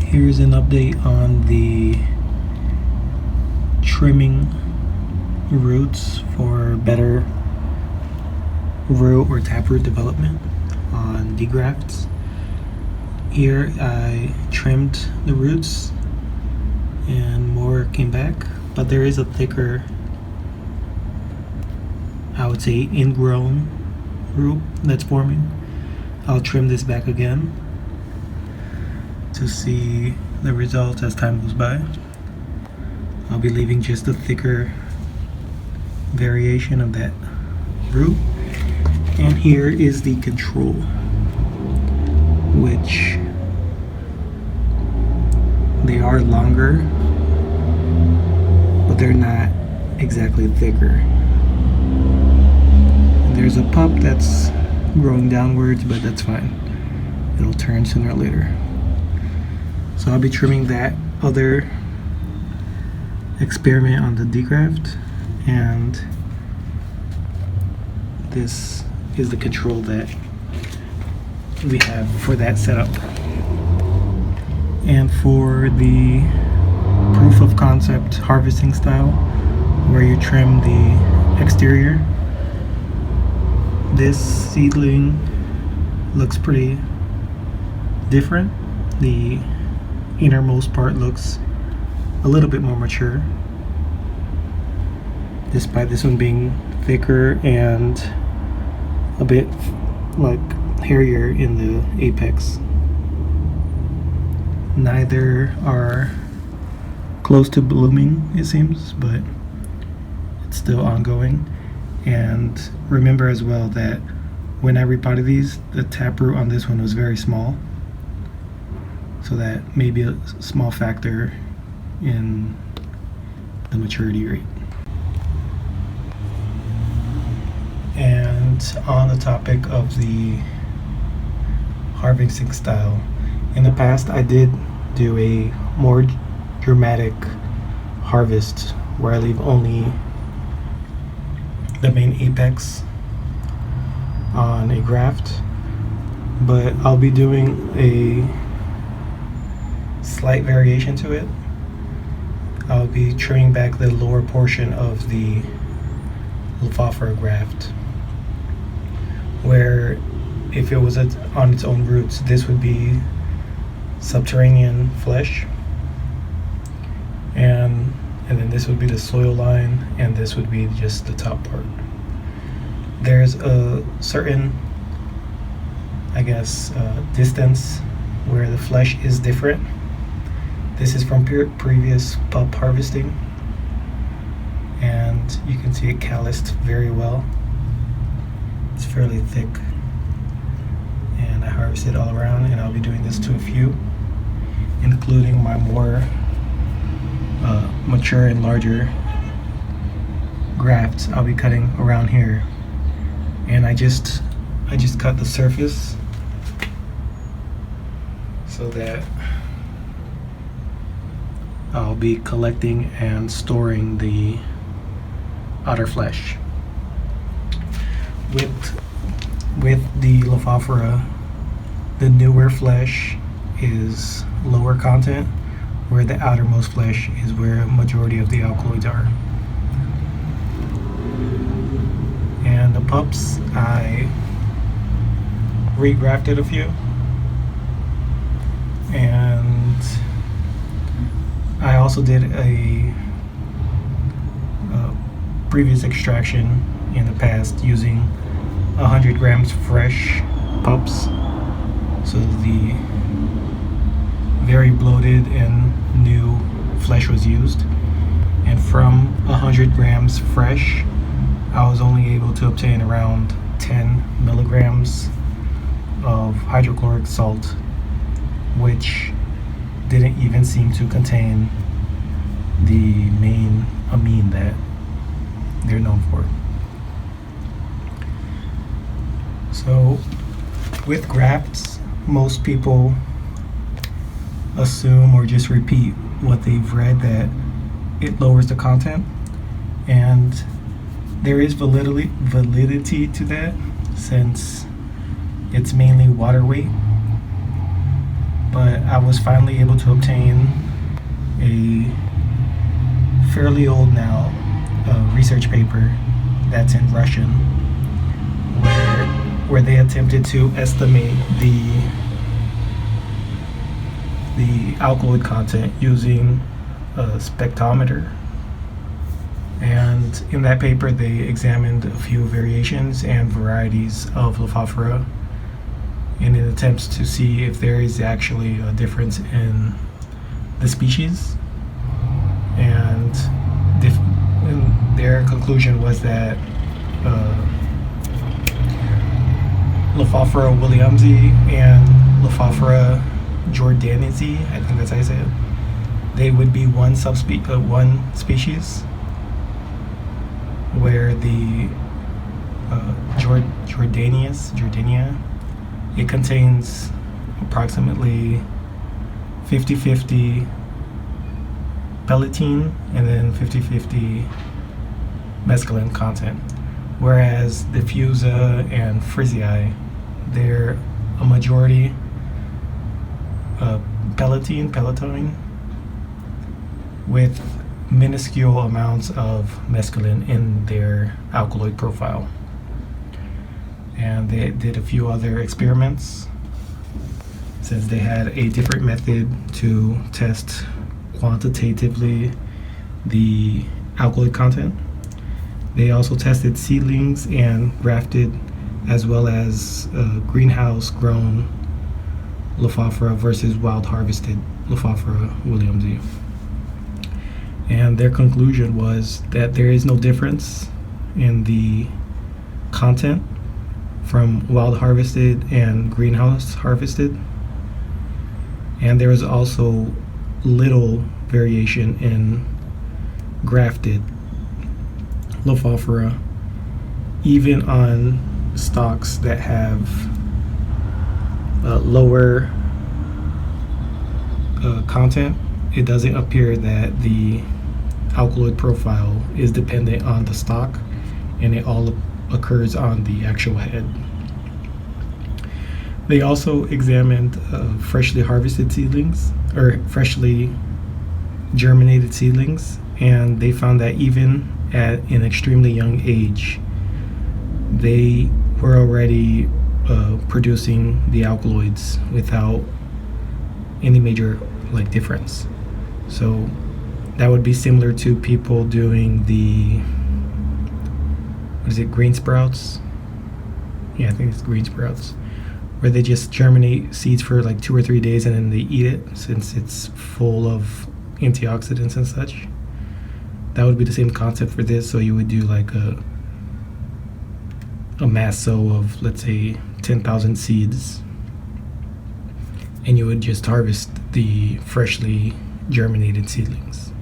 Here's an update on the trimming roots for better root or taproot development on degrafts. Here I trimmed the roots and more came back, but there is a thicker, I would say, ingrown root that's forming. I'll trim this back again to see the results as time goes by. I'll be leaving just a thicker variation of that root. And here is the control, which they are longer, but they're not exactly thicker. And there's a pup that's growing downwards, but that's fine. It'll turn sooner or later. So I'll be trimming that other experiment on the degraft, and this is the control that we have for that setup. And for the proof of concept harvesting style, where you trim the exterior, this seedling looks pretty different. The innermost part looks a little bit more mature, despite this one being thicker and a bit like hairier in the apex. Neither are close to blooming, it seems, but it's still ongoing. And remember as well that when I repotted these, the taproot on this one was very small, so that may be a small factor in the maturity rate. And on the topic of the harvesting style, in the past I did do a more dramatic harvest where I leave only the main apex on a graft, but I'll be doing a slight variation to it. I'll be trimming back the lower portion of the Lophophora graft, where if it was on its own roots, this would be subterranean flesh, and then this would be the soil line, and this would be just the top part. There's a certain, I guess, distance where the flesh is different. This is from previous pup harvesting, and you can see it calloused very well. It's fairly thick, and I harvested all around, and I'll be doing this to a few, including my more mature and larger grafts. I'll be cutting around here, and I just cut the surface so that I'll be collecting and storing the outer flesh. With the Lophophora, the newer flesh is lower content, where the outermost flesh is where a majority of the alkaloids are. And the pups, I regrafted a few, and I also did a previous extraction in the past using 100 grams fresh pups, so the very bloated and new flesh was used. And from 100 grams fresh, I was only able to obtain around 10 milligrams of hydrochloric salt, which didn't even seem to contain the main amine that they're known for. So with grafts, most people assume or just repeat what they've read, that it lowers the content, and there is validity to that, since it's mainly water weight. But I I was finally able to obtain a fairly old now research paper that's in Russian, where they attempted to estimate the alkaloid content using a spectrometer. And in that paper, they examined a few variations and varieties of Lophophora in an attempt to see if there is actually a difference in the species. And their conclusion was that Lophophora williamsi and Lophophora jordanensi, I think that's how you say it, they would be one species, where the Jordania, it contains approximately 50-50 pellotine and then 50-50 mescaline content, whereas the Fusa and Frisii, they're a majority pellotine with minuscule amounts of mescaline in their alkaloid profile. And they did a few other experiments, since they had a different method to test quantitatively the alkaloid content. They also tested seedlings and grafted, as well as greenhouse grown Lophophora versus wild harvested Lophophora williamsi. And their conclusion was that there is no difference in the content from wild harvested and greenhouse harvested. And there was also little variation in grafted Lophophora, even on stocks that have lower content. It doesn't appear that the alkaloid profile is dependent on the stock, and it all occurs on the actual head. They also examined freshly harvested seedlings, or freshly germinated seedlings, and they found that even at an extremely young age, they were already producing the alkaloids without any major difference. So that would be similar to people doing the green sprouts? Yeah, I think it's green sprouts, where they just germinate seeds for 2 or 3 days and then they eat it, since it's full of antioxidants and such. That would be the same concept for this. So you would do a mass sow of, let's say, 10,000 seeds, and you would just harvest the freshly germinated seedlings.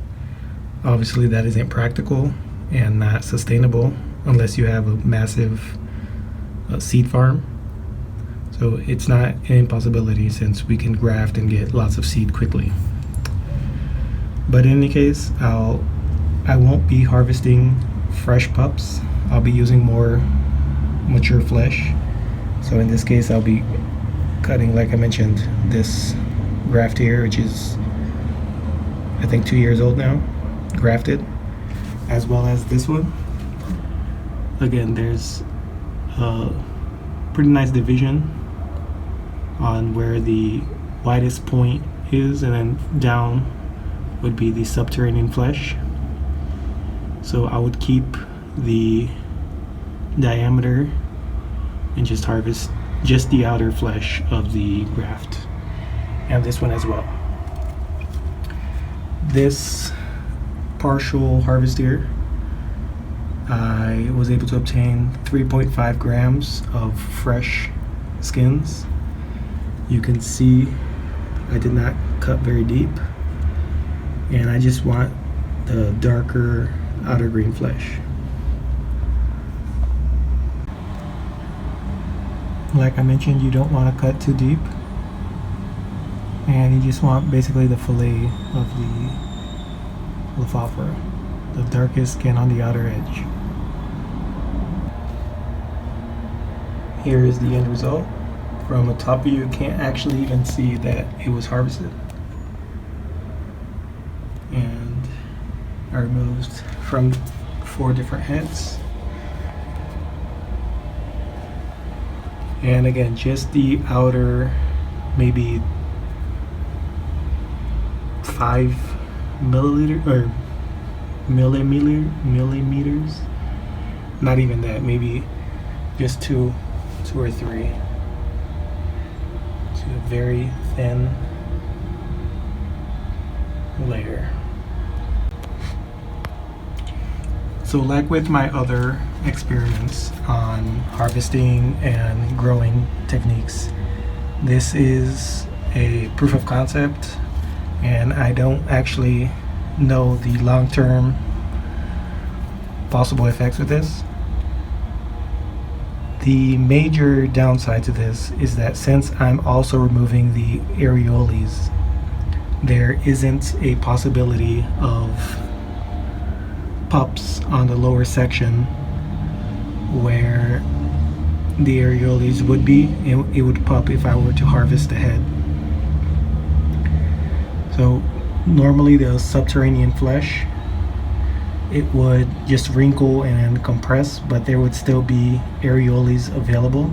Obviously that isn't practical and not sustainable unless you have a massive seed farm. So it's not an impossibility, since we can graft and get lots of seed quickly. But in any case, I won't be harvesting fresh pups. I'll be using more mature flesh. So in this case, I'll be cutting, like I mentioned, this graft here, which is I think 2 years old now, grafted, as well as this one. Again, there's a pretty nice division on where the widest point is, and then down would be the subterranean flesh. So I would keep the diameter and just harvest just the outer flesh of the graft, and this one as well. This partial harvest here, I was able to obtain 3.5 grams of fresh skins. You can see I did not cut very deep, and I just want the darker outer green flesh. Like I mentioned, you don't want to cut too deep, and you just want basically the fillet of the Lophophora, the darkest skin on the outer edge. Here is the end result. from a top view, you can't actually even see that it was harvested. And I removed from 4 different heads. And again, just the outer, maybe 5 milliliter or millimeters, not even that, maybe just two or three. So a very thin layer. So like with my other experiments on harvesting and growing techniques, this is a proof of concept, and I don't actually know the long-term possible effects with this. The major downside to this is that since I'm also removing the areoles, there isn't a possibility of pups on the lower section where the areoles would be. It would pup if I were to harvest the head. So normally the subterranean flesh, it would just wrinkle and compress, but there would still be areoles available.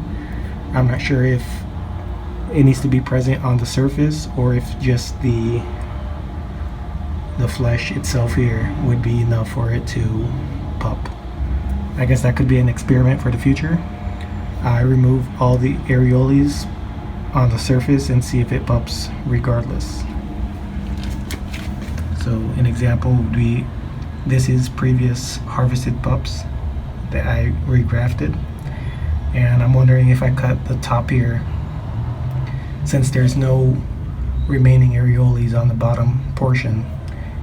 I'm not sure if it needs to be present on the surface or if just the flesh itself here would be enough for it to pup. I guess that could be an experiment for the future. I remove all the areoles on the surface and see if it pups regardless. So an example would be, this is previous harvested pups that I regrafted, and I'm wondering if I cut the top here, since there's no remaining areoles on the bottom portion,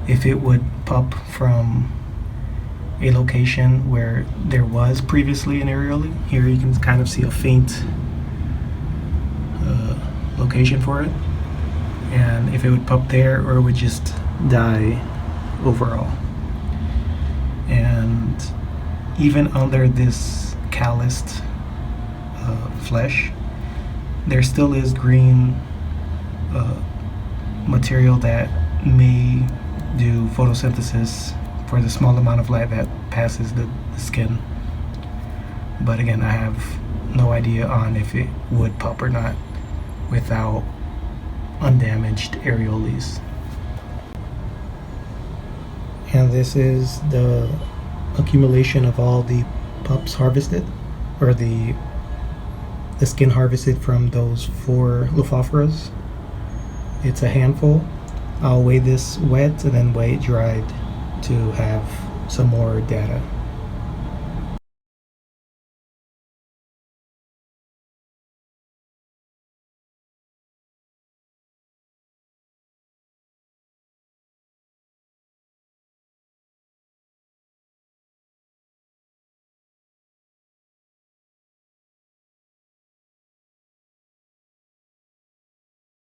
if it would pup from a location where there was previously an areole. Here you can kind of see a faint location for it, and if it would pup there or it would just die overall. And even under this calloused flesh, there still is green material that may do photosynthesis for the small amount of light that passes the skin. But again, I have no idea on if it would pup or not without undamaged areoles. And this is the accumulation of all the pups harvested, or the skin harvested from those 4 Lophophoras. It's a handful. I'll weigh this wet and then weigh it dried to have some more data.